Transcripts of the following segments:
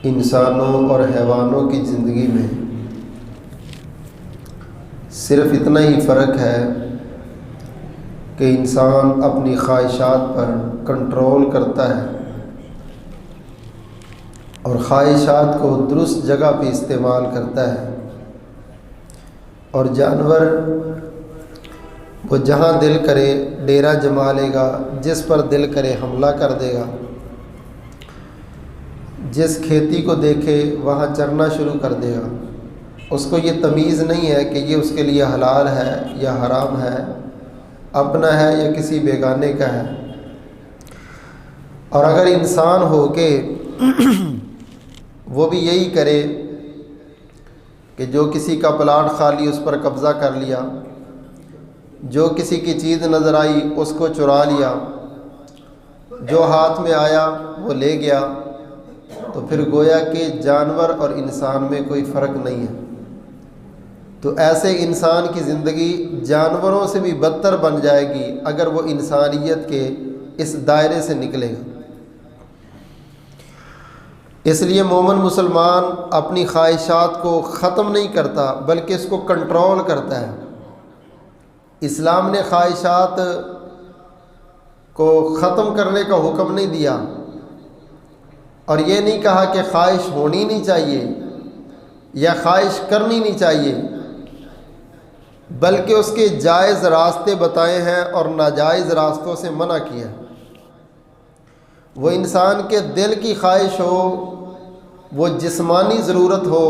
انسانوں اور حیوانوں کی زندگی میں صرف اتنا ہی فرق ہے کہ انسان اپنی خواہشات پر کنٹرول کرتا ہے اور خواہشات کو درست جگہ پہ استعمال کرتا ہے، اور جانور وہ جہاں دل کرے ڈیرا جما لے گا، جس پر دل کرے حملہ کر دے گا، جس کھیتی کو دیکھے وہاں چرنا شروع کر دے گا۔ اس کو یہ تمیز نہیں ہے کہ یہ اس کے لیے حلال ہے یا حرام ہے، اپنا ہے یا کسی بیگانے کا ہے۔ اور اگر انسان ہو کے وہ بھی یہی کرے کہ جو کسی کا پلاٹ خالی اس پر قبضہ کر لیا، جو کسی کی چیز نظر آئی اس کو چرا لیا، جو ہاتھ میں آیا وہ لے گیا، تو پھر گویا کہ جانور اور انسان میں کوئی فرق نہیں ہے۔ تو ایسے انسان کی زندگی جانوروں سے بھی بدتر بن جائے گی اگر وہ انسانیت کے اس دائرے سے نکلے گا۔ اس لیے مومن مسلمان اپنی خواہشات کو ختم نہیں کرتا بلکہ اس کو کنٹرول کرتا ہے۔ اسلام نے خواہشات کو ختم کرنے کا حکم نہیں دیا، اور یہ نہیں کہا کہ خواہش ہونی نہیں چاہیے یا خواہش کرنی نہیں چاہیے، بلکہ اس کے جائز راستے بتائے ہیں اور ناجائز راستوں سے منع کیا۔ وہ انسان کے دل کی خواہش ہو، وہ جسمانی ضرورت ہو،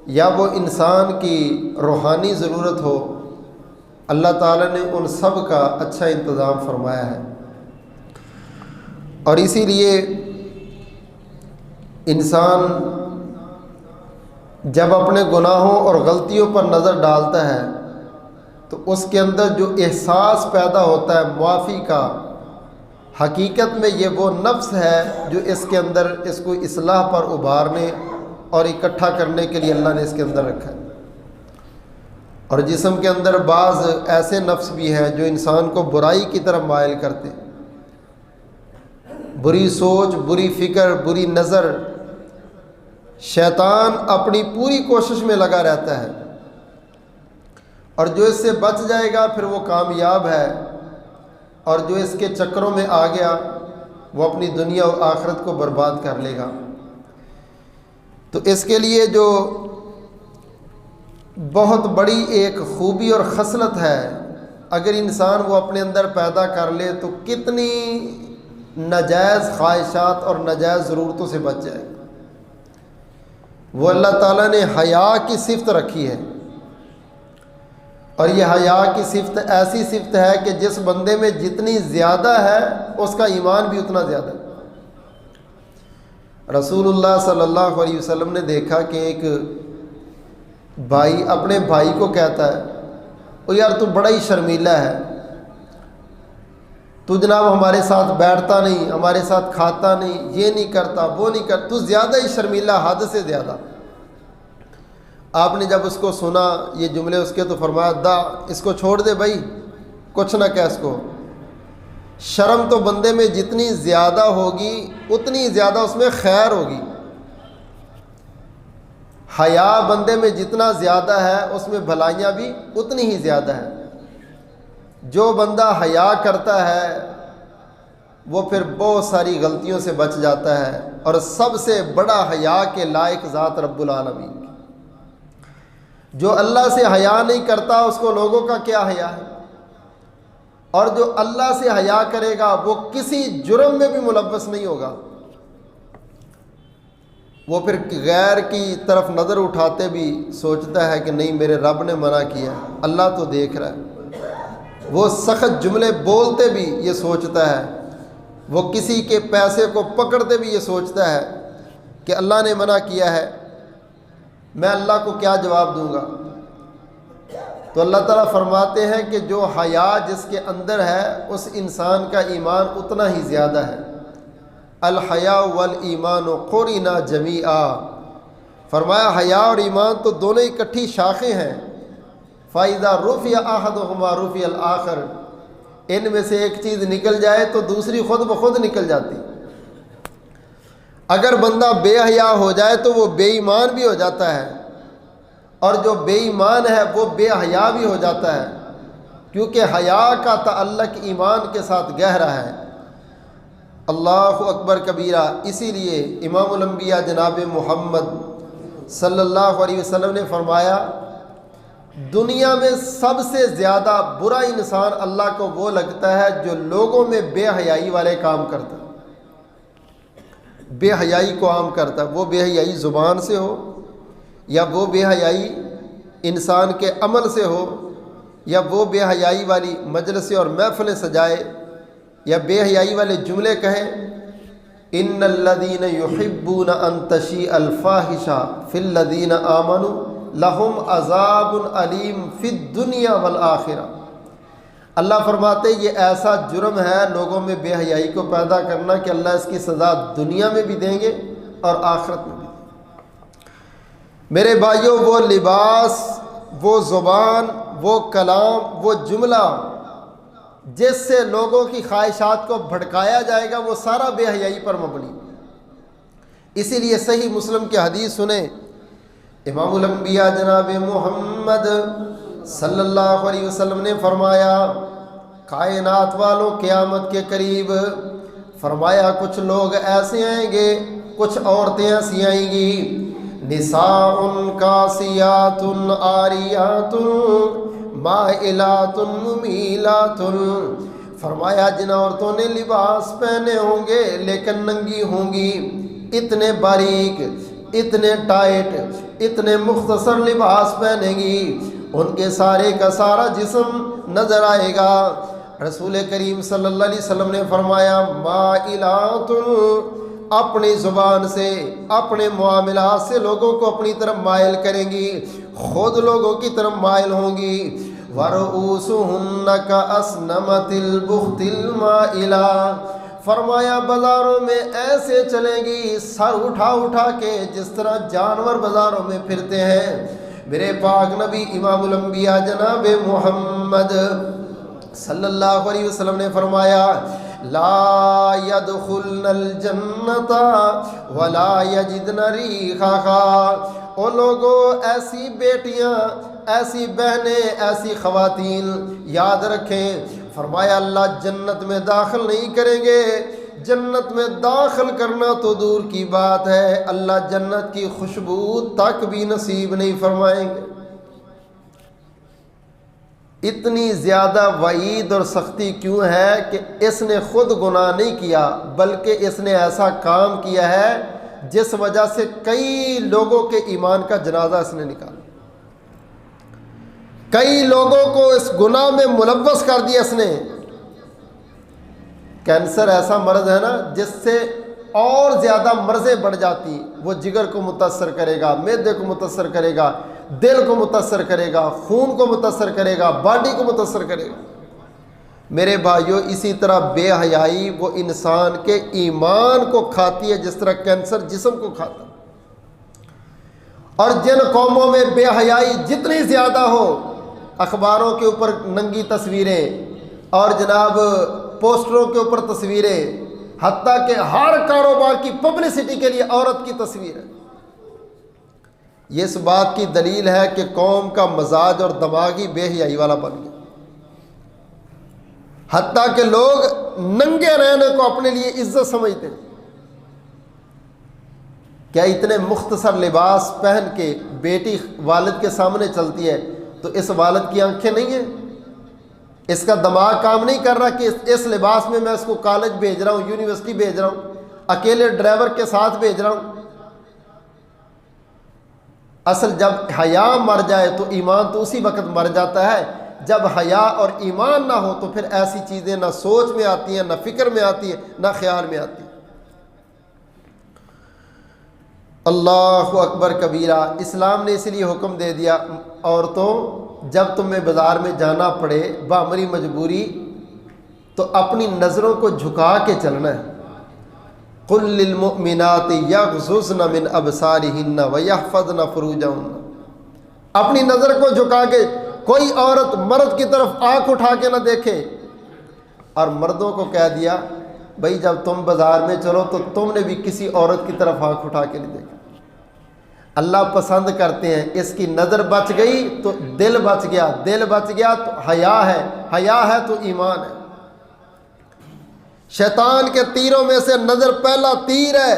یا وہ انسان کی روحانی ضرورت ہو، اللہ تعالیٰ نے ان سب کا اچھا انتظام فرمایا ہے۔ اور اسی لیے انسان جب اپنے گناہوں اور غلطیوں پر نظر ڈالتا ہے تو اس کے اندر جو احساس پیدا ہوتا ہے معافی کا، حقیقت میں یہ وہ نفس ہے جو اس کے اندر اس کو اصلاح پر ابھارنے اور اکٹھا کرنے کے لیے اللہ نے اس کے اندر رکھا ہے۔ اور جسم کے اندر بعض ایسے نفس بھی ہیں جو انسان کو برائی کی طرف مائل کرتے ہیں، بری سوچ، بری فکر، بری نظر۔ شیطان اپنی پوری کوشش میں لگا رہتا ہے، اور جو اس سے بچ جائے گا پھر وہ کامیاب ہے، اور جو اس کے چکروں میں آ گیا وہ اپنی دنیا و آخرت کو برباد کر لے گا۔ تو اس کے لیے جو بہت بڑی ایک خوبی اور خصلت ہے، اگر انسان وہ اپنے اندر پیدا کر لے تو کتنی ناجائز خواہشات اور ناجائز ضرورتوں سے بچ جائے۔ وہ اللہ تعالیٰ نے حیا کی صفت رکھی ہے، اور یہ حیا کی صفت ایسی صفت ہے کہ جس بندے میں جتنی زیادہ ہے اس کا ایمان بھی اتنا زیادہ ہے۔ رسول اللہ صلی اللہ علیہ وسلم نے دیکھا کہ ایک بھائی اپنے بھائی کو کہتا ہے، او یار تو بڑا ہی شرمیلا ہے، تو جناب ہمارے ساتھ بیٹھتا نہیں، ہمارے ساتھ کھاتا نہیں، یہ نہیں کرتا، وہ نہیں کرتا، تو زیادہ ہی شرمیلا، حد سے زیادہ۔ آپ نے جب اس کو سنا یہ جملے اس کے، تو فرمایا دا اس کو چھوڑ دے بھائی، کچھ نہ کہہ اس کو۔ شرم تو بندے میں جتنی زیادہ ہوگی اتنی زیادہ اس میں خیر ہوگی، حیا بندے میں جتنا زیادہ ہے اس میں بھلائیاں بھی اتنی ہی زیادہ ہیں۔ جو بندہ حیا کرتا ہے وہ پھر بہت ساری غلطیوں سے بچ جاتا ہے، اور سب سے بڑا حیا کے لائق ذات رب العالمین کی۔ جو اللہ سے حیا نہیں کرتا اس کو لوگوں کا کیا حیا ہے، اور جو اللہ سے حیا کرے گا وہ کسی جرم میں بھی ملوث نہیں ہوگا۔ وہ پھر غیر کی طرف نظر اٹھاتے بھی سوچتا ہے کہ نہیں میرے رب نے منع کیا، اللہ تو دیکھ رہا ہے۔ وہ سخت جملے بولتے بھی یہ سوچتا ہے، وہ کسی کے پیسے کو پکڑتے بھی یہ سوچتا ہے کہ اللہ نے منع کیا ہے، میں اللہ کو کیا جواب دوں گا۔ تو اللہ تعالیٰ فرماتے ہیں کہ جو حیا جس کے اندر ہے اس انسان کا ایمان اتنا ہی زیادہ ہے۔ الحیاء والایمان قرنا جمیعا، فرمایا حیا اور ایمان تو دونوں اکٹھی شاخیں ہیں۔ فَإِذَا رُفِعَ أَحَدُهُمَا رُفِعَ الْآخَرُ، ان میں سے ایک چیز نکل جائے تو دوسری خود بخود نکل جاتی۔ اگر بندہ بے حیا ہو جائے تو وہ بے ایمان بھی ہو جاتا ہے، اور جو بے ایمان ہے وہ بے حیا بھی ہو جاتا ہے، کیونکہ حیا کا تعلق ایمان کے ساتھ گہرا ہے۔ اللہ اکبر کبیرہ۔ اسی لیے امام الانبیاء جناب محمد صلی اللہ علیہ وسلم نے فرمایا، دنیا میں سب سے زیادہ برا انسان اللہ کو وہ لگتا ہے جو لوگوں میں بے حیائی والے کام کرتا ہے، بے حیائی کو عام کرتا ہے۔ وہ بے حیائی زبان سے ہو، یا وہ بے حیائی انسان کے عمل سے ہو، یا وہ بے حیائی والی مجلسیں اور محفلیں سجائے، یا بے حیائی والے جملے کہے۔ ان الذین یحبون ان تشیع الفاحشہ فی الذین آمنوا لہم عذاب علیم فی الدنیا والآخرہ۔ اللہ فرماتے یہ ایسا جرم ہے لوگوں میں بے حیائی کو پیدا کرنا کہ اللہ اس کی سزا دنیا میں بھی دیں گے اور آخرت میں بھی۔ میرے بھائیوں، وہ لباس، وہ زبان، وہ کلام، وہ جملہ جس سے لوگوں کی خواہشات کو بھڑکایا جائے گا، وہ سارا بے حیائی پر مبنی۔ اسی لیے صحیح مسلم کی حدیث سنیں، امام الانبیاء جناب محمد صلی اللہ علیہ وسلم نے فرمایا، کائنات والوں قیامت کے قریب فرمایا کچھ لوگ ایسے آئیں گے، کچھ عورتیں ایسی آئیں گی، نساء کاسیات عاریات مائلات ممیلات، فرمایا جن عورتوں نے لباس پہنے ہوں گے لیکن ننگی ہوں گی، اتنے باریک، اتنے ٹائٹ، اتنے مختصر لباس پہنے گی، ان کے سارے کا سارا جسم نظر آئے گا۔ رسول کریم صلی اللہ علیہ وسلم نے فرمایا، مائلات، اپنی زبان سے، اپنے معاملات سے لوگوں کو اپنی طرف مائل کریں گی، خود لوگوں کی طرف مائل ہوں گی۔ وَرُؤُوسُهُنَّ كَأَسْنَمَةِ الْبُخْتِ الْمَائِلَةِ، فرمایا بازاروں میں ایسے چلیں گی سر اٹھا اٹھا کے جس طرح جانور بازاروں میں پھرتے ہیں۔ میرے پاک نبی امام الانبیاء جناب محمد صلی اللہ علیہ وسلم نے فرمایا، لا يدخلن الجنت ولا یجدن ریحہا، ان لوگوں، ایسی بیٹیاں، ایسی بہنیں، ایسی خواتین یاد رکھیں، فرمایا اللہ جنت میں داخل نہیں کریں گے۔ جنت میں داخل کرنا تو دور کی بات ہے، اللہ جنت کی خوشبو تک بھی نصیب نہیں فرمائیں گے۔ اتنی زیادہ وعید اور سختی کیوں ہے کہ اس نے خود گناہ نہیں کیا، بلکہ اس نے ایسا کام کیا ہے جس وجہ سے کئی لوگوں کے ایمان کا جنازہ اس نے نکالا، کئی لوگوں کو اس گناہ میں ملوث کر دیا اس نے۔ کینسر ایسا مرض ہے نا جس سے اور زیادہ مرضیں بڑھ جاتی، وہ جگر کو متاثر کرے گا، معدے کو متاثر کرے گا، دل کو متاثر کرے گا، خون کو متاثر کرے گا، باڈی کو متاثر کرے گا۔ میرے بھائیوں، اسی طرح بے حیائی وہ انسان کے ایمان کو کھاتی ہے جس طرح کینسر جسم کو کھاتا ہے۔ اور جن قوموں میں بے حیائی جتنی زیادہ ہو، اخباروں کے اوپر ننگی تصویریں اور جناب پوسٹروں کے اوپر تصویریں، حتیٰ کہ ہر کاروبار کی پبلسٹی کے لیے عورت کی تصویر ہے، یہ اس بات کی دلیل ہے کہ قوم کا مزاج اور دماغی بے حیائی والا بن گیا، حتیٰ کہ لوگ ننگے رہنے کو اپنے لیے عزت سمجھتے ہیں۔ کیا اتنے مختصر لباس پہن کے بیٹی والد کے سامنے چلتی ہے تو اس والد کی آنکھیں نہیں ہیں؟ اس کا دماغ کام نہیں کر رہا کہ اس لباس میں میں اس کو کالج بھیج رہا ہوں، یونیورسٹی بھیج رہا ہوں، اکیلے ڈرائیور کے ساتھ بھیج رہا ہوں؟ اصل جب حیا مر جائے تو ایمان تو اسی وقت مر جاتا ہے۔ جب حیا اور ایمان نہ ہو تو پھر ایسی چیزیں نہ سوچ میں آتی ہیں، نہ فکر میں آتی ہیں، نہ خیال میں آتی ہیں۔ اللہ اکبر کبیرہ۔ اسلام نے اس لیے حکم دے دیا، عورتوں جب تمہیں بازار میں جانا پڑے بامری مجبوری تو اپنی نظروں کو جھکا کے چلنا ہے۔ قل للمؤمنات یغضضن من ابصارہن ویحفظن فروجہن، اپنی نظر کو جھکا کے، کوئی عورت مرد کی طرف آنکھ اٹھا کے نہ دیکھے۔ اور مردوں کو کہہ دیا بھائی جب تم بازار میں چلو تو تم نے بھی کسی عورت کی طرف آنکھ اٹھا کے نہیں دیکھا. اللہ پسند کرتے ہیں اس کی نظر بچ گئی تو دل بچ گیا، دل بچ گیا تو حیا ہے، حیا ہے تو ایمان ہے. شیطان کے تیروں میں سے نظر پہلا تیر ہے،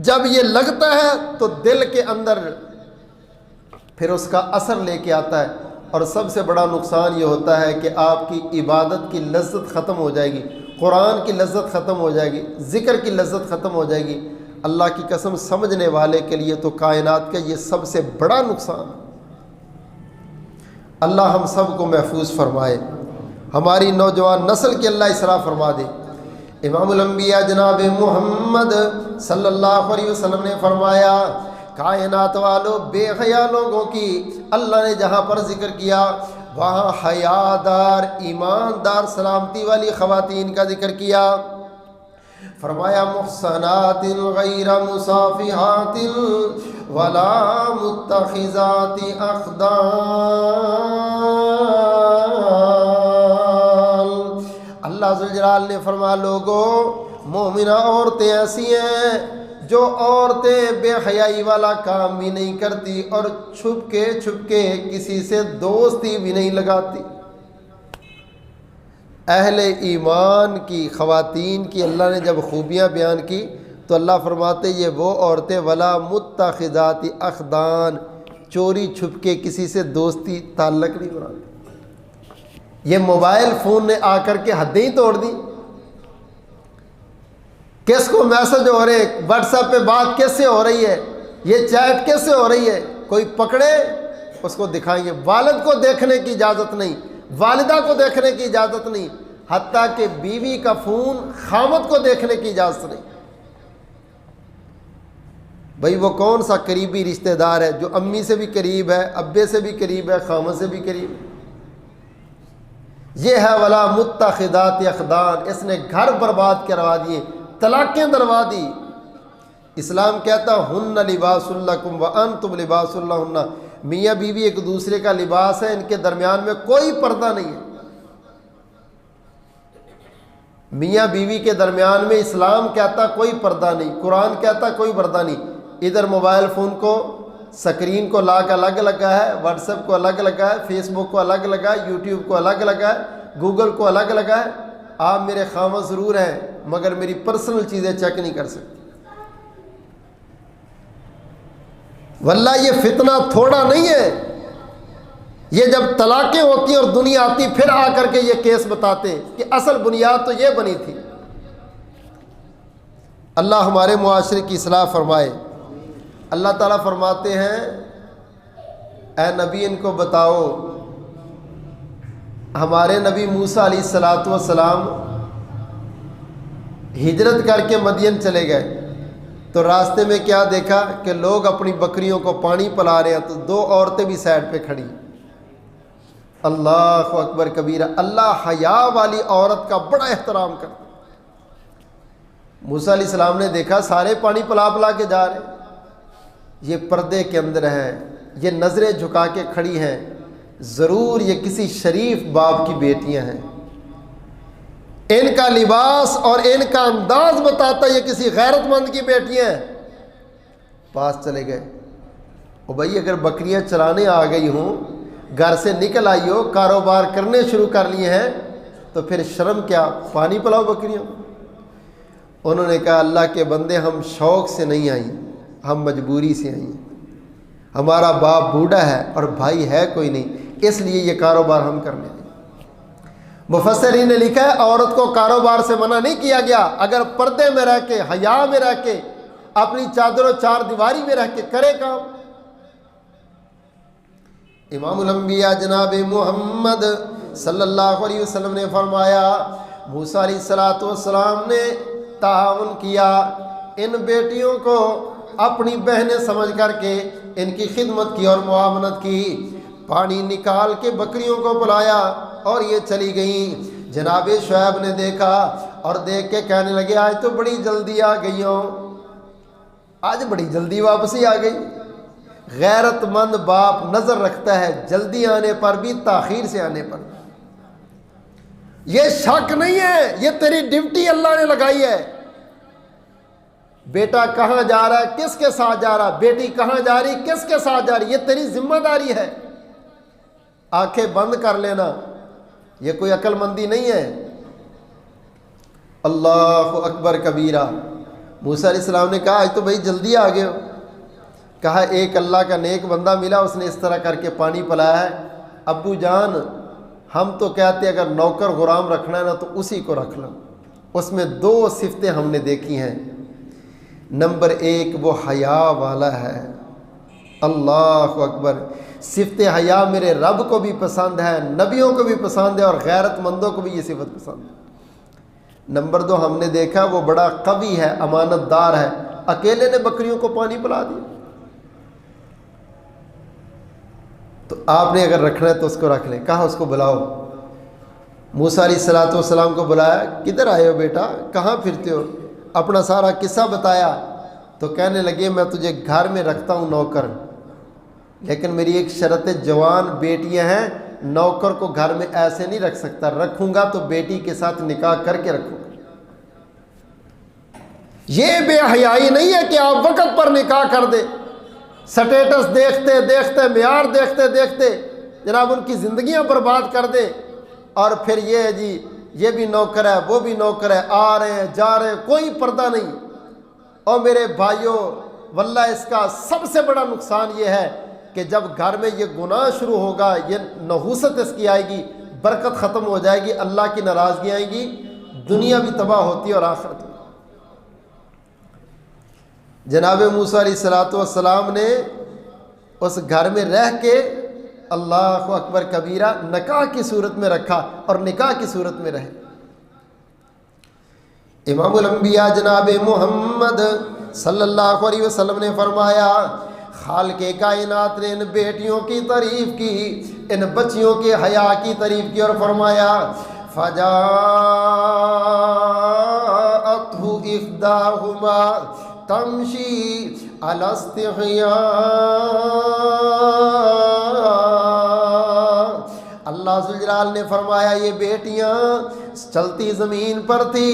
جب یہ لگتا ہے تو دل کے اندر پھر اس کا اثر لے کے آتا ہے، اور سب سے بڑا نقصان یہ ہوتا ہے کہ آپ کی عبادت کی لذت ختم ہو جائے گی، قرآن کی لذت ختم ہو جائے گی، ذکر کی لذت ختم ہو جائے گی. اللہ کی قسم سمجھنے والے کے لیے تو کائنات کا یہ سب سے بڑا نقصان ہے. اللہ ہم سب کو محفوظ فرمائے، ہماری نوجوان نسل کی اللہ اصلاح فرما دے. امام الانبیاء جناب محمد صلی اللہ علیہ وسلم نے فرمایا، کائنات والوں بے حیا لوگوں کی اللہ نے جہاں پر ذکر کیا وہاں حیادار ایماندار سلامتی والی خواتین کا ذکر کیا. فرمایا محصنات غیر مصافحات ولا متخذات اخدان. اللہ ذوالجلال نے فرمایا لوگو مومنہ عورتیں ایسی ہیں جو عورتیں بے حیائی والا کام بھی نہیں کرتی اور چھپ کے کسی سے دوستی بھی نہیں لگاتی. اہل ایمان کی خواتین کی اللہ نے جب خوبیاں بیان کی تو اللہ فرماتے یہ وہ عورتیں ولا متخذات اخدان، چوری چھپ کے کسی سے دوستی تعلق نہیں بناتی. یہ موبائل فون نے آ کر کے حدیں ہی توڑ دی. کس کو میسج ہو رہے، واٹس ایپ پہ بات کیسے ہو رہی ہے، یہ چیٹ کیسے ہو رہی ہے، کوئی پکڑے اس کو دکھائیں گے. والد کو دیکھنے کی اجازت نہیں، والدہ کو دیکھنے کی اجازت نہیں، حتیٰ کہ بیوی کا فون خامد کو دیکھنے کی اجازت نہیں. بھئی وہ کون سا قریبی رشتہ دار ہے جو امی سے بھی قریب ہے، ابے سے بھی قریب ہے، خامد سے بھی قریب ہے؟ یہ ہے ولا متخذات اخدان. اس نے گھر برباد کروا دیے، طلاقیں دروا دی. اسلام کہتا ہن لباس لکم وانتم لباس لہن. میاں بیوی ایک دوسرے کا لباس ہے، ان کے درمیان میں کوئی پردہ نہیں ہے. میاں بیوی کے درمیان میں اسلام کہتا کوئی پردہ نہیں، قرآن کہتا کوئی پردہ نہیں. ادھر موبائل فون کو سکرین کو لاک الگ لگا ہے، واٹس ایپ کو الگ لگا ہے، فیس بک کو الگ لگا ہے، یوٹیوب کو الگ لگا ہے، گوگل کو الگ لگا ہے. آپ میرے خامد ضرور ہیں مگر میری پرسنل چیزیں چیک نہیں کر سکتے. واللہ یہ فتنہ تھوڑا نہیں ہے. یہ جب طلاقیں ہوتی ہیں اور دنیا آتی پھر آ کر کے یہ کیس بتاتے کہ اصل بنیاد تو یہ بنی تھی. اللہ ہمارے معاشرے کی اصلاح فرمائے. اللہ تعالیٰ فرماتے ہیں اے نبی ان کو بتاؤ، ہمارے نبی موسیٰ علیہ الصلاۃ والسلام ہجرت کر کے مدین چلے گئے تو راستے میں کیا دیکھا کہ لوگ اپنی بکریوں کو پانی پلا رہے ہیں تو دو عورتیں بھی سائڈ پہ کھڑی. اللہ اکبر کبیرہ. اللہ حیا والی عورت کا بڑا احترام کرتا. موسیٰ علیہ السلام نے دیکھا سارے پانی پلا پلا کے جا رہے، یہ پردے کے اندر ہیں، یہ نظریں جھکا کے کھڑی ہیں، ضرور یہ کسی شریف باپ کی بیٹیاں ہیں. ان کا لباس اور ان کا انداز بتاتا یہ کسی غیرت مند کی بیٹیاں ہیں. پاس چلے گئے. او بھائی اگر بکریاں چرانے آ گئی ہوں، گھر سے نکل آئی ہو، کاروبار کرنے شروع کر لیے ہیں تو پھر شرم کیا، پانی پلاؤ بکریوں. انہوں نے کہا اللہ کے بندے ہم شوق سے نہیں آئیں، ہم مجبوری سے آئیں. ہمارا باپ بوڑھا ہے اور بھائی ہے کوئی نہیں، اس لیے یہ کاروبار ہم کرنے دیں. مفسرین نے لکھا ہے عورت کو کاروبار سے منع نہیں کیا گیا اگر پردے میں رہ کے، حیا میں رہ کے، اپنی چادر و چار دیواری میں رہ کے کرے کام. امام الانبیاء جناب محمد صلی اللہ علیہ وسلم نے فرمایا موسیٰ علیہ الصلاۃ والسلام نے تعاون کیا، ان بیٹیوں کو اپنی بہنیں سمجھ کر کے ان کی خدمت کی اور معاونت کی. پانی نکال کے بکریوں کو پلایا اور یہ چلی گئیں. جناب شعیب نے دیکھا اور دیکھ کے کہنے لگے آج تو بڑی جلدی آ گئی ہوں، آج بڑی جلدی واپسی آ گئی. غیرت مند باپ نظر رکھتا ہے جلدی آنے پر بھی، تاخیر سے آنے پر. یہ شک نہیں ہے، یہ تیری ڈیوٹی اللہ نے لگائی ہے۔ بیٹا کہاں جا رہا ہے، کس کے ساتھ جا رہا، بیٹی کہاں جا رہی، کس کے ساتھ جا رہی، یہ تیری ذمہ داری ہے۔ آنکھیں بند کر لینا یہ کوئی عقل مندی نہیں ہے۔ اللہ اکبر کبیرہ۔ موسیٰ علیہ السلام نے کہا آج تو بھائی جلدی آ گئے ہو۔ کہا ایک اللہ کا نیک بندہ ملا، اس نے اس طرح کر کے پانی پلایا ہے۔ ابو جان ہم تو کہتے ہیں اگر نوکر غلام رکھنا ہے نا تو اسی کو رکھ لو۔ اس میں دو صفتیں ہم نے دیکھی ہیں۔ نمبر ایک وہ حیا والا ہے۔ اللہ اکبر۔ صفت حیا میرے رب کو بھی پسند ہے، نبیوں کو بھی پسند ہے، اور غیرت مندوں کو بھی یہ صفت پسند ہے۔ نمبر دو ہم نے دیکھا وہ بڑا قوی ہے، امانت دار ہے، اکیلے نے بکریوں کو پانی پلا دیا۔ تو آپ نے اگر رکھنا ہے تو اس کو رکھ لیں۔ کہا اس کو بلاؤ۔ موسیٰ علیہ السلام کو بلایا، کدھر آئے ہو بیٹا، کہاں پھرتے ہو؟ اپنا سارا قصہ بتایا۔ تو کہنے لگے میں تجھے گھر میں رکھتا ہوں نوکر، لیکن میری ایک شرط ہے، جوان بیٹیاں ہیں، نوکر کو گھر میں ایسے نہیں رکھ سکتا، رکھوں گا تو بیٹی کے ساتھ نکاح کر کے رکھوں گا۔ یہ بے حیائی نہیں ہے کہ آپ وقت پر نکاح کر دے، سٹیٹس دیکھتے دیکھتے، معیار دیکھتے دیکھتے جناب ان کی زندگیاں برباد کر دے، اور پھر یہ ہے جی یہ بھی نوکر ہے وہ بھی نوکر ہے، آ رہے ہیں جا رہے ہیں، کوئی پردہ نہیں۔ اور میرے بھائیوں واللہ اس کا سب سے بڑا نقصان یہ ہے کہ جب گھر میں یہ گناہ شروع ہوگا، یہ نحوست اس کی آئے گی، برکت ختم ہو جائے گی، اللہ کی ناراضگی آئیں گی، دنیا بھی تباہ ہوتی ہے اور آخرت بھی۔ جناب موسیٰ علیہ السلام نے اس گھر میں رہ کے اللہ اکبر کبیرہ نکاح کی صورت میں رکھا اور نکاح کی صورت میں رہے۔ امام الانبیاء جناب محمد صلی اللہ علیہ وسلم نے فرمایا، خالق کائنات نے ان بیٹیوں کی تعریف کی، ان بچیوں کے حیا کی تعریف کی، اور فرمایا فجاءتہ احداہما تمشی علی استحیاء۔ اللہ ذوالجلال نے فرمایا یہ بیٹیاں چلتی زمین پر تھی،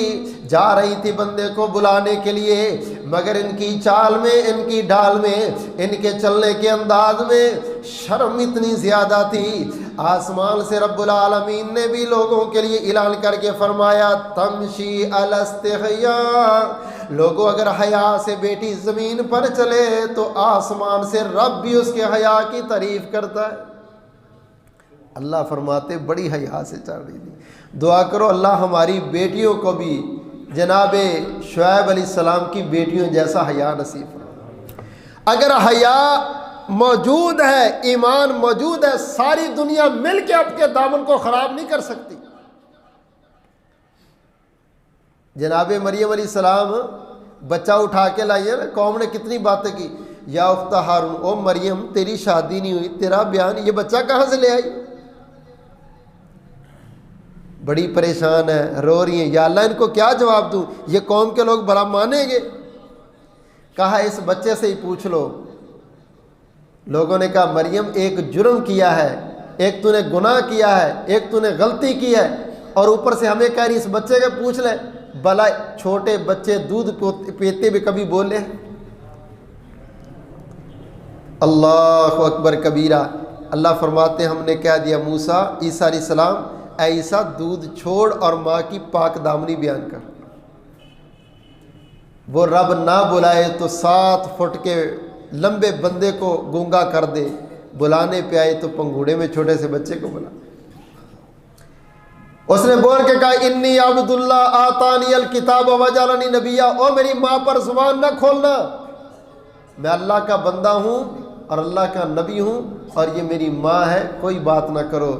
جا رہی تھی بندے کو بلانے کے لیے، مگر ان کی چال میں، ان کی ڈال میں، ان کے چلنے کے انداز میں شرم اتنی زیادہ تھی۔ آسمان سے رب العالمین نے بھی لوگوں کے لیے اعلان کر کے فرمایا تمشی علی استحیاء، لوگوں اگر حیا سے بیٹی زمین پر چلے تو آسمان سے رب بھی اس کے حیا کی تعریف کرتا ہے۔ اللہ فرماتے بڑی حیا سے چل رہی تھی۔ دعا کرو اللہ ہماری بیٹیوں کو بھی جناب شعیب علیہ السلام کی بیٹیوں جیسا حیا نصیب فرمائے۔ اگر حیا موجود ہے، ایمان موجود ہے، ساری دنیا مل کے آپ کے دامن کو خراب نہیں کر سکتی۔ جناب مریم علیہ السلام بچہ اٹھا کے لائی ہے نا، قوم نے کتنی باتیں کی، یا اخت ہارون، او مریم تیری شادی نہیں ہوئی، تیرا بیان، یہ بچہ کہاں سے لے آئی؟ بڑی پریشان ہے، رو رہی ہیں، یا اللہ ان کو کیا جواب دوں، یہ قوم کے لوگ بڑا مانیں گے۔ کہا اس بچے سے ہی پوچھ لو۔ لوگوں نے کہا مریم ایک جرم کیا ہے، ایک تو نے گناہ کیا ہے، ایک تو نے غلطی کی ہے، اور اوپر سے ہمیں کہہ رہی اس بچے کے پوچھ لے۔ بھلا چھوٹے بچے دودھ پیتے بھی کبھی بولے؟ اللہ اکبر کبیرہ۔ اللہ فرماتے ہیں ہم نے کہہ دیا موسیٰ عیسیٰ علیہ السلام، اے عیسیٰ دودھ چھوڑ اور ماں کی پاک دامنی بیان کر۔ وہ رب نہ بلائے تو 7 فٹ کے لمبے بندے کو گونگا کر دے، بلانے پہ آئے تو پنگوڑے میں چھوٹے سے بچے کو بلا۔ اس نے بول کے کہا انی عبد اللہ آتانی الکتاب وجعلنی نبیا، او میری ماں پر زبان نہ کھولنا، میں اللہ کا بندہ ہوں اور اللہ کا نبی ہوں، اور یہ میری ماں ہے، کوئی بات نہ کرو۔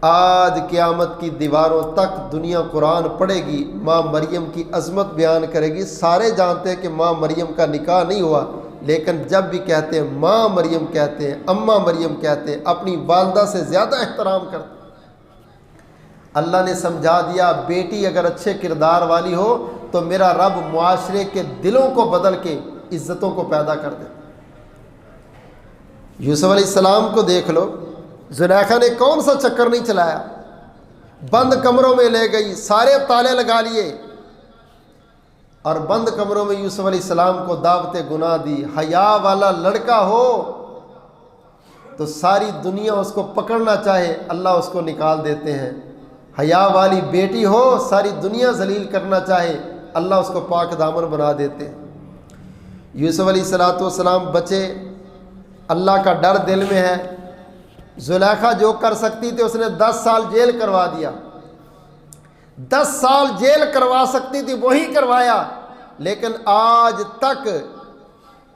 آج قیامت کی دیواروں تک دنیا قرآن پڑھے گی، ماں مریم کی عظمت بیان کرے گی۔ سارے جانتے ہیں کہ ماں مریم کا نکاح نہیں ہوا، لیکن جب بھی کہتے ہیں ماں مریم کہتے ہیں، اماں مریم کہتے ہیں، اپنی والدہ سے زیادہ احترام کرتے ہیں۔ اللہ نے سمجھا دیا بیٹی اگر اچھے کردار والی ہو تو میرا رب معاشرے کے دلوں کو بدل کے عزتوں کو پیدا کر دے۔ یوسف علیہ السلام کو دیکھ لو، زلیخا نے کون سا چکر نہیں چلایا، بند کمروں میں لے گئی، سارے تالے لگا لیے، اور بند کمروں میں یوسف علیہ السلام کو دعوت گناہ دی۔ حیا والا لڑکا ہو تو ساری دنیا اس کو پکڑنا چاہے، اللہ اس کو نکال دیتے ہیں۔ حیا والی بیٹی ہو، ساری دنیا ذلیل کرنا چاہے، اللہ اس کو پاک دامن بنا دیتے ہیں۔ یوسف علیہ السلام بچے، اللہ کا ڈر دل میں ہے۔ زلیخا جو کر سکتی تھی اس نے 10 سال جیل کروا دیا، 10 سال جیل کروا سکتی تھی وہی کروایا، لیکن آج تک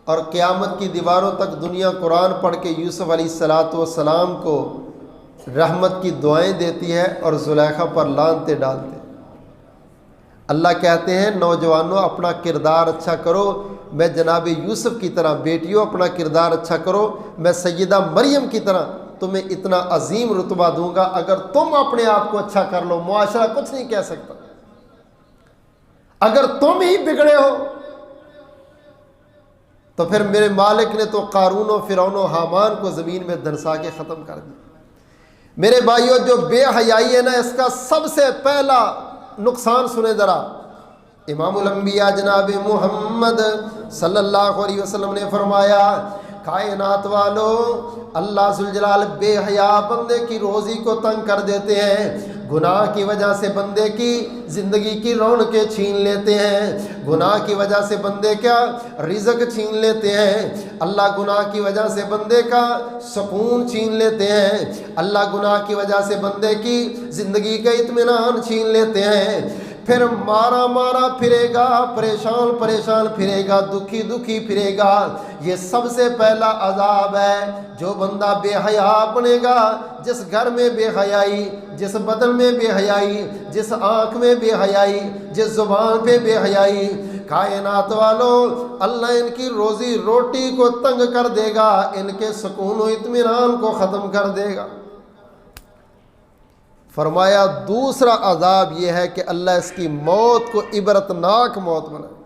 اور قیامت کی دیواروں تک دنیا قرآن پڑھ کے یوسف علیہ السلام کو رحمت کی دعائیں دیتی ہے اور زلیخا پر لعنتیں ڈالتے۔ اللہ کہتے ہیں نوجوانوں اپنا کردار اچھا کرو، میں جناب یوسف کی طرح، بیٹیوں اپنا کردار اچھا کرو، میں سیدہ مریم کی طرح تمہیں اتنا عظیم رتبہ دوں گا۔ اگر تم اپنے آپ کو اچھا کر لو، معاشرہ کچھ نہیں کہہ سکتا۔ اگر تم ہی بگڑے ہو تو پھر میرے مالک نے تو قارون و فرعون و حامان کو زمین میں دنسا کے ختم کر دیا۔ میرے بھائیو، جو بے حیائی ہے نا، اس کا سب سے پہلا نقصان سنیں ذرا۔ امام الانبیاء جناب محمد صلی اللہ علیہ وسلم نے فرمایا، کائنات والو، اللہ ذوالجلال بے حیا بندے کی روزی کو تنگ کر دیتے ہیں۔ گناہ کی وجہ سے بندے کی زندگی کی رونقیں چھین لیتے ہیں، گناہ کی وجہ سے بندے کا رزق چھین لیتے ہیں، اللہ گناہ کی وجہ سے بندے کا سکون چھین لیتے ہیں، اللہ گناہ کی وجہ سے بندے کی زندگی کا اطمینان چھین لیتے ہیں۔ پھر مارا مارا پھرے گا، پریشان پریشان پھرے گا، دکھی دکھی پھرے گا۔ یہ سب سے پہلا عذاب ہے۔ جو بندہ بے حیا بنے گا، جس گھر میں بے حیائی، جس بدن میں بے حیائی، جس آنکھ میں بے حیائی، جس زبان پہ بے حیائی، کائنات والو، اللہ ان کی روزی روٹی کو تنگ کر دے گا، ان کے سکون و اطمینان کو ختم کر دے گا۔ فرمایا دوسرا عذاب یہ ہے کہ اللہ اس کی موت کو عبرتناک موت بنائے۔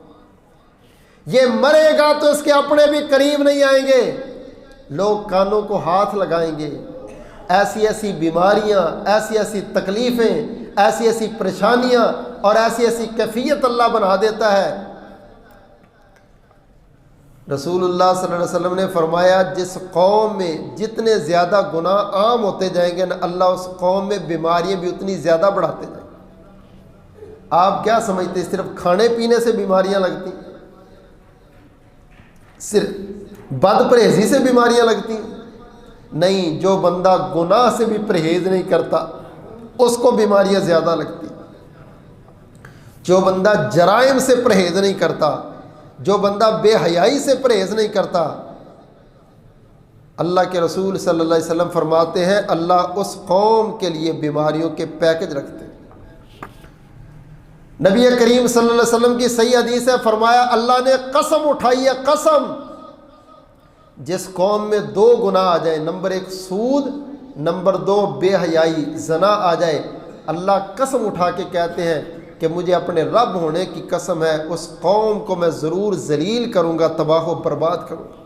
یہ مرے گا تو اس کے اپنے بھی قریب نہیں آئیں گے، لوگ کانوں کو ہاتھ لگائیں گے، ایسی ایسی بیماریاں، ایسی ایسی تکلیفیں، ایسی ایسی پریشانیاں اور ایسی ایسی کیفیت اللہ بنا دیتا ہے۔ رسول اللہ صلی اللہ علیہ وسلم نے فرمایا، جس قوم میں جتنے زیادہ گناہ عام ہوتے جائیں گے نا، اللہ اس قوم میں بیماریاں بھی اتنی زیادہ بڑھاتے جائیں گے۔ آپ کیا سمجھتے ہیں صرف کھانے پینے سے بیماریاں لگتی، صرف بد پرہیزی سے بیماریاں لگتی؟ نہیں، جو بندہ گناہ سے بھی پرہیز نہیں کرتا اس کو بیماریاں زیادہ لگتی۔ جو بندہ جرائم سے پرہیز نہیں کرتا، جو بندہ بے حیائی سے پرہیز نہیں کرتا، اللہ کے رسول صلی اللہ علیہ وسلم فرماتے ہیں اللہ اس قوم کے لیے بیماریوں کے پیکج رکھتے ہیں۔ نبی کریم صلی اللہ علیہ وسلم کی صحیح حدیث ہے، فرمایا اللہ نے قسم اٹھائی ہے، قسم، جس قوم میں 2 گناہ آ جائیں، نمبر 1 سود، نمبر 2 بے حیائی، زنا آ جائے، اللہ قسم اٹھا کے کہتے ہیں کہ مجھے اپنے رب ہونے کی قسم ہے، اس قوم کو میں ضرور ذلیل کروں گا، تباہ و برباد کروں گا۔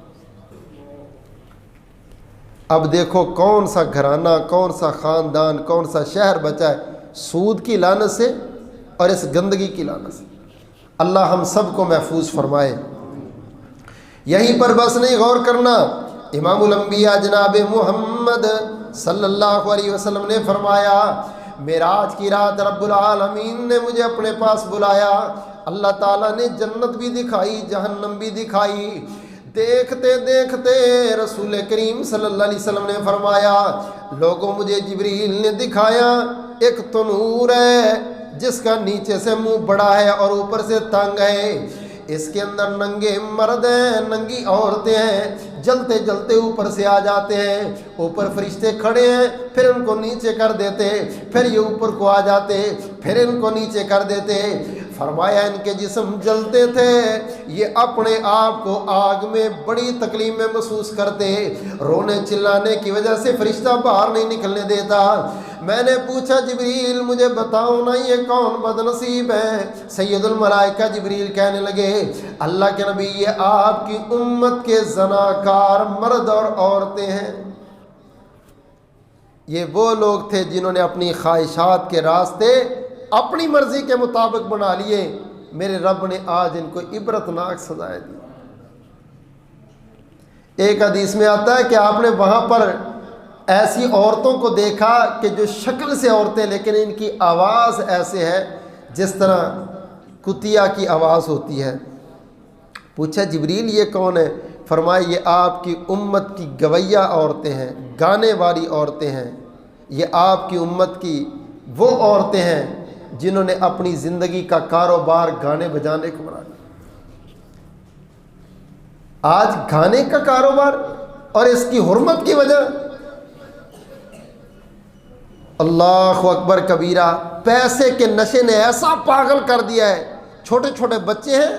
اب دیکھو کون سا گھرانہ، کون سا خاندان، کون سا شہر بچا ہے سود کی لعنت سے اور اس گندگی کی لعنت سے۔ اللہ ہم سب کو محفوظ فرمائے۔ یہیں پر بس نہیں، غور کرنا، امام الانبیاء جناب محمد صلی اللہ علیہ وسلم نے فرمایا، معراج کی رات رب العالمین نے مجھے اپنے پاس بلایا، اللہ تعالیٰ نے جنت بھی دکھائی، جہنم بھی دکھائی۔ دیکھتے دیکھتے رسول کریم صلی اللہ علیہ وسلم نے فرمایا، لوگوں مجھے جبریل نے دکھایا ایک تنور ہے جس کا نیچے سے منہ بڑا ہے اور اوپر سے تنگ ہے، اس کے اندر ننگے مرد ہیں، ننگی عورتیں ہیں، جلتے جلتے اوپر سے آ جاتے ہیں، اوپر فرشتے کھڑے ہیں، پھر ان کو نیچے کر دیتے، پھر یہ اوپر کو آ جاتے، پھر ان کو نیچے کر دیتے۔ فرمایا ان کے جسم جلتے تھے، یہ اپنے آپ کو آگ میں بڑی تکلیف میں محسوس کرتے، رونے چلانے کی وجہ سے فرشتہ باہر نہیں نکلنے دیتا۔ میں نے پوچھا جبریل مجھے بتاؤ نا یہ کون بد نصیب ہے؟ سید الملائکہ جبریل کہنے لگے، اللہ کے نبی یہ آپ کی امت کے زناکار مرد اور عورتیں ہیں۔ یہ وہ لوگ تھے جنہوں نے اپنی خواہشات کے راستے اپنی مرضی کے مطابق بنا لیے، میرے رب نے آج ان کو عبرتناک سزائیں دی۔ ایک حدیث میں آتا ہے کہ آپ نے وہاں پر ایسی عورتوں کو دیکھا کہ جو شکل سے عورتیں لیکن ان کی آواز ایسے ہے جس طرح کتیا کی آواز ہوتی ہے۔ پوچھا جبریل یہ کون ہے؟ فرمایا یہ آپ کی امت کی گویہ عورتیں ہیں، گانے والی عورتیں ہیں، یہ آپ کی امت کی وہ عورتیں ہیں جنہوں نے اپنی زندگی کا کاروبار گانے بجانے کو بنا لیا۔ آج گانے کا کاروبار اور اس کی حرمت کی وجہ، اللہ اکبر کبیرہ، پیسے کے نشے نے ایسا پاگل کر دیا ہے۔ چھوٹے چھوٹے بچے ہیں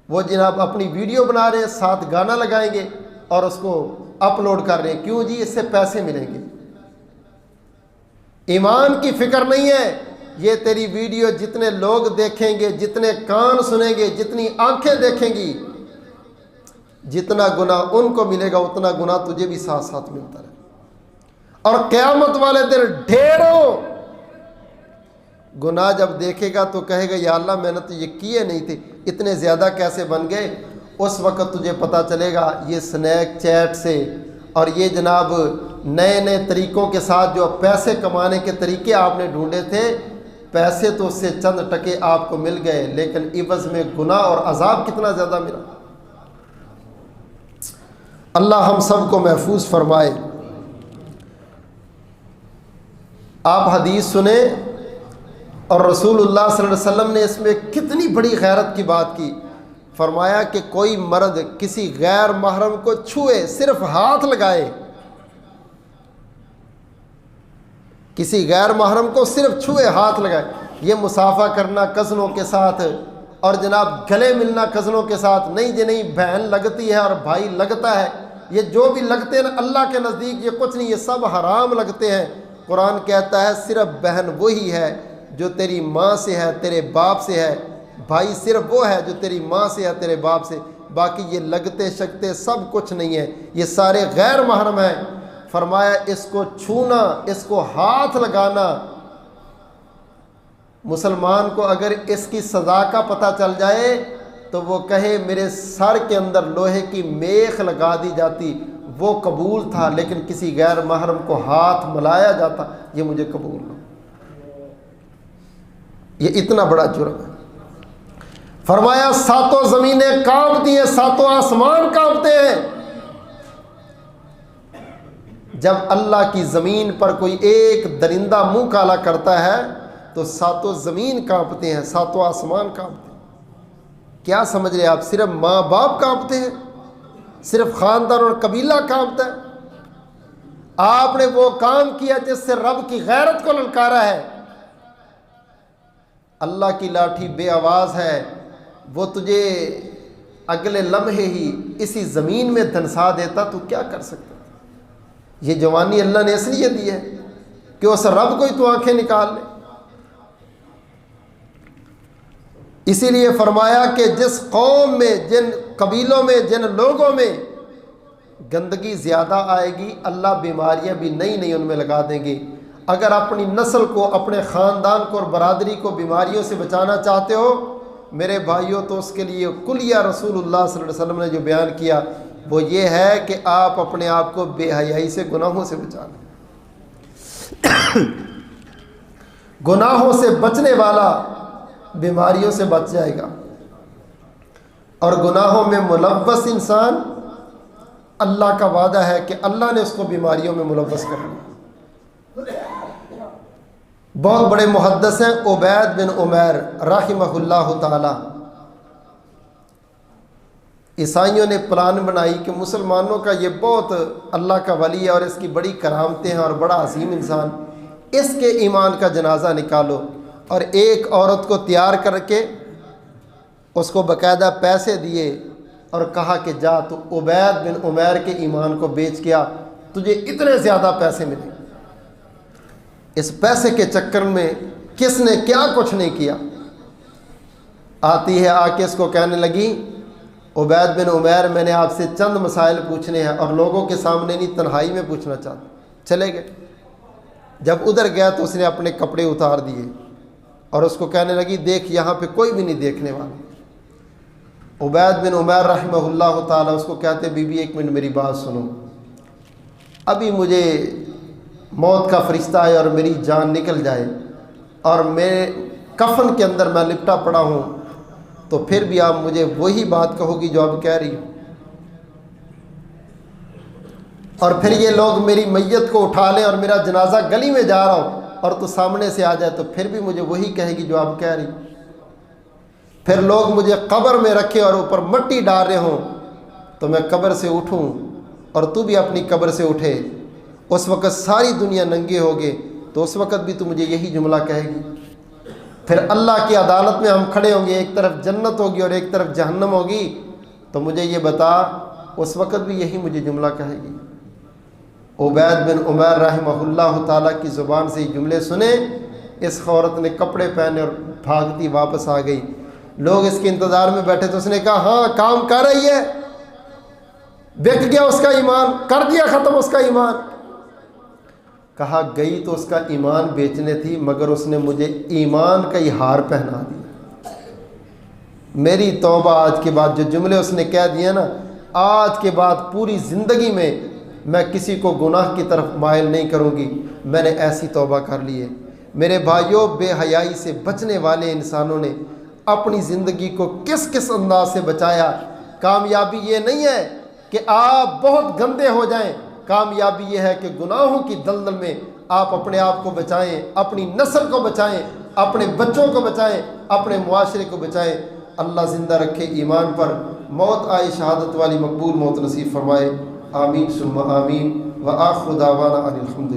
وہ جناب اپنی ویڈیو بنا رہے ہیں، ساتھ گانا لگائیں گے اور اس کو اپلوڈ کر رہے ہیں، کیوں جی؟ اس سے پیسے ملیں گے۔ ایمان کی فکر نہیں ہے۔ یہ تیری ویڈیو جتنے لوگ دیکھیں گے، جتنے کان سنیں گے، جتنی آنکھیں دیکھیں گی، جتنا گناہ ان کو ملے گا اتنا گناہ تجھے بھی ساتھ ساتھ ملتا رہے۔ اور قیامت والے دن ڈھیروں گناہ جب دیکھے گا تو کہے گا یا اللہ میں نے تو یہ کیے نہیں تھے، اتنے زیادہ کیسے بن گئے؟ اس وقت تجھے پتہ چلے گا یہ سنیک چیٹ سے اور یہ جناب نئے نئے طریقوں کے ساتھ جو پیسے کمانے کے طریقے آپ نے ڈھونڈے تھے، پیسے تو اس سے چند ٹکے آپ کو مل گئے لیکن عوض میں گناہ اور عذاب کتنا زیادہ ملا۔ اللہ ہم سب کو محفوظ فرمائے۔ آپ حدیث سنیں اور رسول اللہ صلی اللہ علیہ وسلم نے اس میں کتنی بڑی غیرت کی بات کی۔ فرمایا کہ کوئی مرد کسی غیر محرم کو چھوئے، صرف ہاتھ لگائے، کسی غیر محرم کو صرف چھوئے، ہاتھ لگائے، یہ مسافہ کرنا کزنوں کے ساتھ اور جناب گلے ملنا کزنوں کے ساتھ نہیں جی، نہیں، بہن لگتی ہے اور بھائی لگتا ہے، یہ جو بھی لگتے ہیں نا اللہ کے نزدیک یہ کچھ نہیں، یہ سب حرام لگتے ہیں۔ قرآن کہتا ہے صرف بہن وہی ہے جو تیری ماں سے ہے، تیرے باپ سے ہے، بھائی صرف وہ ہے جو تیری ماں سے ہے، تیرے باپ سے، باقی یہ لگتے شگتے سب کچھ نہیں ہے، یہ سارے غیر محرم ہیں۔ فرمایا اس کو چھونا، اس کو ہاتھ لگانا، مسلمان کو اگر اس کی سزا کا پتہ چل جائے تو وہ کہے میرے سر کے اندر لوہے کی میخ لگا دی جاتی، وہ قبول تھا، لیکن کسی غیر محرم کو ہاتھ ملایا جاتا، یہ مجھے قبول نہ۔ یہ اتنا بڑا جرم ہے۔ فرمایا ساتوں زمینیں کانپتی ہیں، ساتوں آسمان کانپتے ہیں۔ جب اللہ کی زمین پر کوئی ایک درندہ منہ کالا کرتا ہے تو ساتوں زمین کانپتے ہیں، ساتوں آسمان کانپتے ہیں۔ کیا سمجھ رہے آپ؟ صرف ماں باپ کانپتے ہیں؟ صرف خاندان اور قبیلہ کانپتا ہے؟ آپ نے وہ کام کیا جس سے رب کی غیرت کو للکارا ہے۔ اللہ کی لاٹھی بے آواز ہے، وہ تجھے اگلے لمحے ہی اسی زمین میں دھنسا دیتا، تو کیا کر سکتا؟ یہ جوانی اللہ نے اس لیے دی ہے کہ اس رب کو ہی تو آنکھیں نکال لے۔ اسی لیے فرمایا کہ جس قوم میں، جن قبیلوں میں، جن لوگوں میں گندگی زیادہ آئے گی، اللہ بیماریاں بھی نئی نئی ان میں لگا دیں گے۔ اگر اپنی نسل کو، اپنے خاندان کو اور برادری کو بیماریوں سے بچانا چاہتے ہو میرے بھائیوں، تو اس کے لیے کلیہ رسول اللہ صلی اللہ علیہ وسلم نے جو بیان کیا وہ یہ ہے کہ آپ اپنے آپ کو بے حیائی سے، گناہوں سے بچا لیں۔ گناہوں سے بچنے والا بیماریوں سے بچ جائے گا، اور گناہوں میں ملوث انسان، اللہ کا وعدہ ہے کہ اللہ نے اس کو بیماریوں میں ملوث کرنا۔ بہت بڑے محدث ہیں عبید بن عمیر رحمہ اللہ تعالی۔ عیسائیوں نے پلان بنائی کہ مسلمانوں کا یہ بہت اللہ کا ولی ہے اور اس کی بڑی کرامتیں ہیں اور بڑا عظیم انسان، اس کے ایمان کا جنازہ نکالو، اور ایک عورت کو تیار کر کے اس کو باقاعدہ پیسے دیے اور کہا کہ جا تو عبید بن عمیر کے ایمان کو بیچ کے آ، تجھے اتنے زیادہ پیسے ملیں۔ اس پیسے کے چکر میں کس نے کیا کچھ نہیں کیا۔ آتی ہے آ کے اس کو کہنے لگی عبید بن عمیر میں نے آپ سے چند مسائل پوچھنے ہیں، اور لوگوں کے سامنے نہیں، تنہائی میں پوچھنا چاہتا۔ چلے گئے۔ جب ادھر گیا تو اس نے اپنے کپڑے اتار دیے اور اس کو کہنے لگی دیکھ یہاں پہ کوئی بھی نہیں دیکھنے والا۔ عبید بن عمیر رحمہ اللہ تعالیٰ اس کو کہتے بی بی ایک منٹ میری بات سنو، ابھی مجھے موت کا فرشتہ آئے اور میری جان نکل جائے اور میں کفن کے اندر میں لپٹا پڑا ہوں تو پھر بھی آپ مجھے وہی بات کہو گی جو اب کہہ رہی ہو، اور پھر یہ لوگ میری میت کو اٹھا لیں اور میرا جنازہ گلی میں جا رہا ہوں اور تو سامنے سے آ جائے تو پھر بھی مجھے وہی کہے گی جو اب کہہ رہی، پھر لوگ مجھے قبر میں رکھے اور اوپر مٹی ڈال رہے ہوں تو میں قبر سے اٹھوں اور تو بھی اپنی قبر سے اٹھے، اس وقت ساری دنیا ننگے ہوگے تو اس وقت بھی تو مجھے یہی جملہ کہے گی۔ پھر اللہ کی عدالت میں ہم کھڑے ہوں گے، ایک طرف جنت ہوگی اور ایک طرف جہنم ہوگی، تو مجھے یہ بتا اس وقت بھی یہی مجھے جملہ کہے گی۔ عبید بن عمیر رحمہ اللہ تعالیٰ کی زبان سے یہ جملے سنے، اس عورت نے کپڑے پہنے اور بھاگتی واپس آ گئی۔ لوگ اس کے انتظار میں بیٹھے تو اس نے کہا ہاں کام کر رہی ہے، بک گیا اس کا ایمان، کر دیا ختم اس کا ایمان۔ کہا گئی تو اس کا ایمان بیچنے تھی مگر اس نے مجھے ایمان کا ہی ہار پہنا دیا۔ میری توبہ آج کے بعد، جو جملے اس نے کہہ دیے نا، آج کے بعد پوری زندگی میں کسی کو گناہ کی طرف مائل نہیں کروں گی، میں نے ایسی توبہ کر لی ہے۔ میرے بھائیوں، بے حیائی سے بچنے والے انسانوں نے اپنی زندگی کو کس کس انداز سے بچایا۔ کامیابی یہ نہیں ہے کہ آپ بہت گندے ہو جائیں، کامیابی یہ ہے کہ گناہوں کی دلدل میں آپ اپنے آپ کو بچائیں، اپنی نسل کو بچائیں، اپنے بچوں کو بچائیں، اپنے معاشرے کو بچائیں۔ اللہ زندہ رکھے ایمان پر، موت آئی شہادت والی مقبول موت نصیب فرمائے، آمین ثم آمین، وآخر دعوانا ان الحمد